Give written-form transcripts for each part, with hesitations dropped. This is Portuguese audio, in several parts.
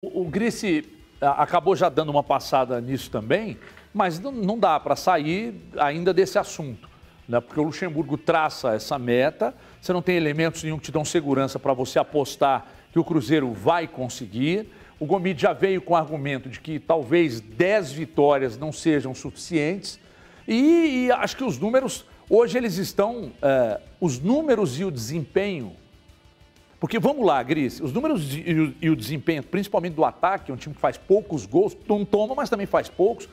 O Grice acabou já dando uma passada nisso também, mas não dá para sair ainda desse assunto, né? Porque o Luxemburgo traça essa meta, você não tem elementos nenhum que te dão segurança para você apostar que o Cruzeiro vai conseguir. O Gomide já veio com o argumento de que talvez 10 vitórias não sejam suficientes e acho que os números, hoje eles estão, os números e o desempenho. Porque vamos lá, Gris, os números e o desempenho, principalmente do ataque, um time que faz poucos gols, não toma, mas também faz poucos,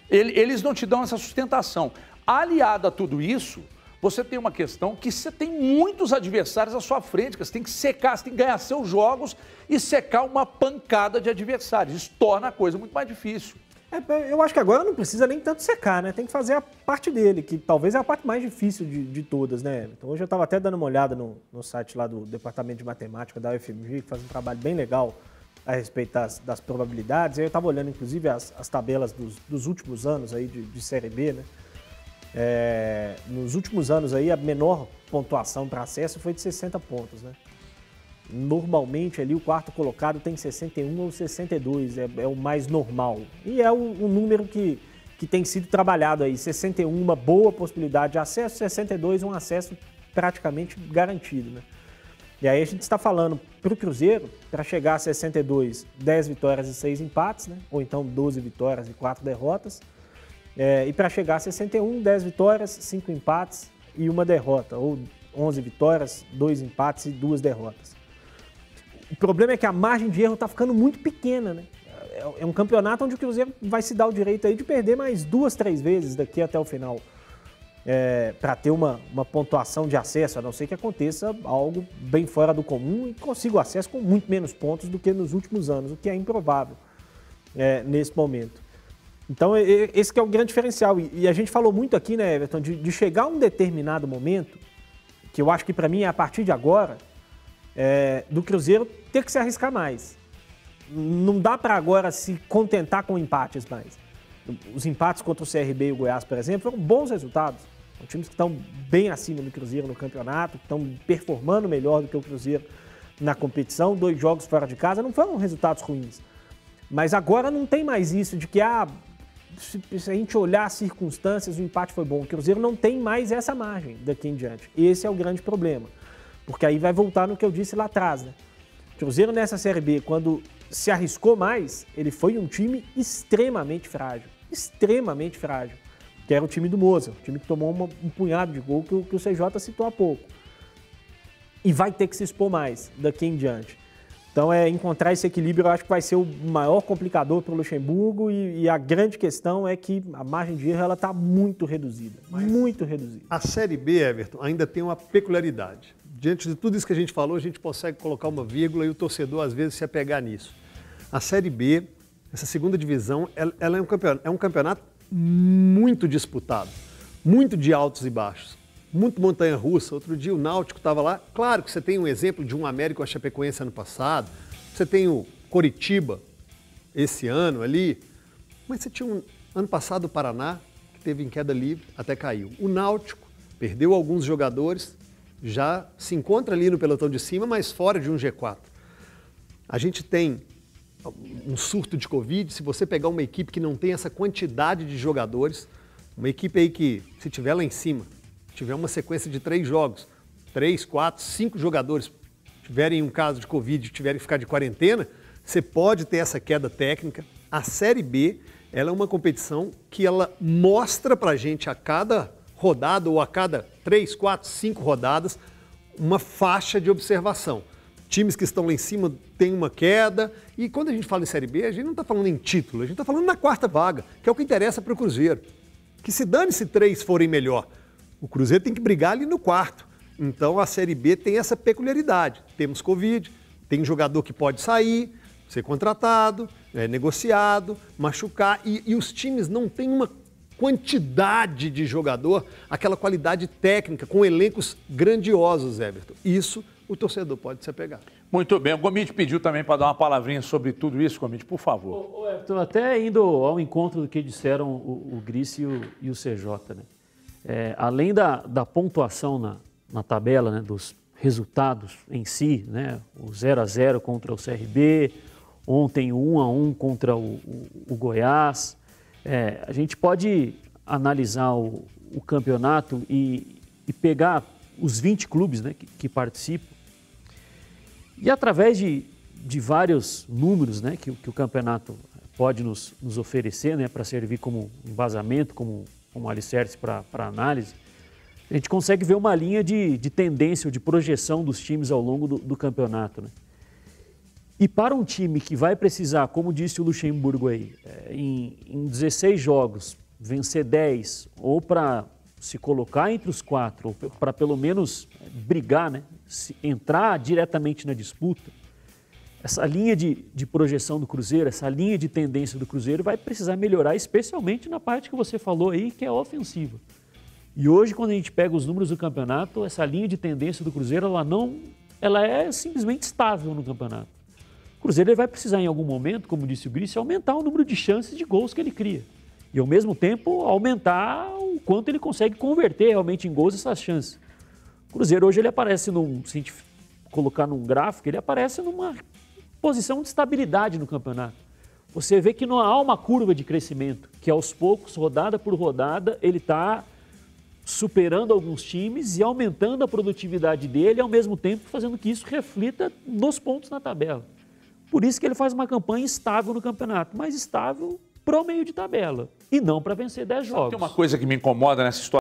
eles não te dão essa sustentação. Aliado a tudo isso, você tem uma questão que você tem muitos adversários à sua frente, que você tem que secar, você tem que ganhar seus jogos e secar uma pancada de adversários. Isso torna a coisa muito mais difícil. Eu acho que agora não precisa nem tanto secar, né? Tem que fazer a parte dele, que talvez é a parte mais difícil de todas, né? Então, hoje eu estava até dando uma olhada no site lá do Departamento de Matemática da UFMG, que faz um trabalho bem legal a respeito das probabilidades. E aí eu estava olhando, inclusive, as tabelas dos últimos anos aí de Série B, né? Nos últimos anos aí, a menor pontuação para acesso foi de 60 pontos, né? Normalmente ali o quarto colocado tem 61 ou 62, é o mais normal. E é o número que tem sido trabalhado aí, 61 uma boa possibilidade de acesso, 62 um acesso praticamente garantido, né? E aí a gente está falando para o Cruzeiro, para chegar a 62, 10 vitórias e 6 empates, né? Ou então 12 vitórias e 4 derrotas. E para chegar a 61, 10 vitórias, 5 empates e uma derrota, ou 11 vitórias, 2 empates e 2 derrotas. O problema é que a margem de erro está ficando muito pequena, né? É um campeonato onde o Cruzeiro vai se dar o direito aí de perder mais 2, 3 vezes daqui até o final. Para ter uma pontuação de acesso, a não ser que aconteça algo bem fora do comum e consiga o acesso com muito menos pontos do que nos últimos anos, o que é improvável nesse momento. Então, esse que é o grande diferencial. E a gente falou muito aqui, né, Everton, de chegar a um determinado momento, que eu acho que para mim é a partir de agora, do Cruzeiro ter que se arriscar mais. Não dá para agora se contentar com empates mais. Os empates contra o CRB e o Goiás, por exemplo, foram bons resultados. São times que estão bem acima do Cruzeiro no campeonato, que estão performando melhor do que o Cruzeiro na competição. 2 jogos fora de casa não foram resultados ruins. Mas agora não tem mais isso de que, se a gente olhar as circunstâncias, o empate foi bom. O Cruzeiro não tem mais essa margem daqui em diante. Esse é o grande problema. Porque aí vai voltar no que eu disse lá atrás, né? O Cruzeiro nessa Série B, quando se arriscou mais, ele foi um time extremamente frágil. Extremamente frágil. Que era o time do Moza, o time que tomou um punhado de gol que o CJ citou há pouco. E vai ter que se expor mais daqui em diante. Então, encontrar esse equilíbrio, eu acho que vai ser o maior complicador para o Luxemburgo e a grande questão é que a margem de erro está muito reduzida, muito reduzida. A Série B, Everton, ainda tem uma peculiaridade. Diante de tudo isso que a gente falou, a gente consegue colocar uma vírgula e o torcedor, às vezes, se apegar nisso. A Série B, essa segunda divisão, ela é um campeonato muito disputado, muito de altos e baixos, muito montanha-russa. Outro dia o Náutico estava lá. Claro que você tem um exemplo de um América ou a Chapecoense ano passado, você tem o Coritiba esse ano ali, mas você tinha ano passado o Paraná, que teve em queda livre, até caiu. O Náutico perdeu alguns jogadores, já se encontra ali no pelotão de cima, mas fora de um G4. A gente tem um surto de Covid. Se você pegar uma equipe que não tem essa quantidade de jogadores, uma equipe aí que, se tiver lá em cima, tiver uma sequência de 3 jogos, 3, 4, 5 jogadores tiverem um caso de Covid e tiverem que ficar de quarentena, você pode ter essa queda técnica. A Série B, ela é uma competição que ela mostra pra gente a cada rodada ou a cada 3, 4, 5 rodadas uma faixa de observação. Times que estão lá em cima têm uma queda e quando a gente fala em Série B, a gente não está falando em título, a gente está falando na 4ª vaga, que é o que interessa para o Cruzeiro. Que se dane se 3 forem melhor, o Cruzeiro tem que brigar ali no 4º. Então a Série B tem essa peculiaridade. Temos Covid, tem jogador que pode sair, ser contratado, negociado, machucar e os times não têm uma quantidade de jogador, aquela qualidade técnica, com elencos grandiosos, Everton. Isso o torcedor pode se apegar. Muito bem. O Gomide pediu também para dar uma palavrinha sobre tudo isso, Gomide, por favor. Everton, até indo ao encontro do que disseram o Grice e o CJ, né? Além da pontuação na tabela, né, dos resultados em si, né? O 0-0 contra o CRB, Ontem 1-1 contra o Goiás. A gente pode analisar o campeonato e pegar os 20 clubes, né, que participam. E através de vários números, né, que o campeonato pode nos oferecer, né, para servir como embasamento, como alicerce para análise, a gente consegue ver uma linha de tendência ou de projeção dos times ao longo do campeonato, né? E para um time que vai precisar, como disse o Luxemburgo aí, em 16 jogos, vencer 10, ou para se colocar entre os 4, ou para pelo menos brigar, né, entrar diretamente na disputa, essa linha de projeção do Cruzeiro, essa linha de tendência do Cruzeiro vai precisar melhorar, especialmente na parte que você falou aí, que é a ofensiva. E hoje, quando a gente pega os números do campeonato, essa linha de tendência do Cruzeiro, ela é simplesmente estável no campeonato. O Cruzeiro ele vai precisar, em algum momento, como disse o Grício, aumentar o número de chances de gols que ele cria. E, ao mesmo tempo, aumentar o quanto ele consegue converter realmente em gols essas chances. O Cruzeiro hoje ele aparece, se a gente colocar num gráfico, ele aparece numa posição de estabilidade no campeonato. Você vê que não há uma curva de crescimento, que aos poucos, rodada por rodada, ele está superando alguns times e aumentando a produtividade dele, ao mesmo tempo fazendo que isso reflita nos pontos na tabela. Por isso que ele faz uma campanha estável no campeonato, mas estável pro meio de tabela e não para vencer 10 jogos. Tem uma coisa que me incomoda nessa história.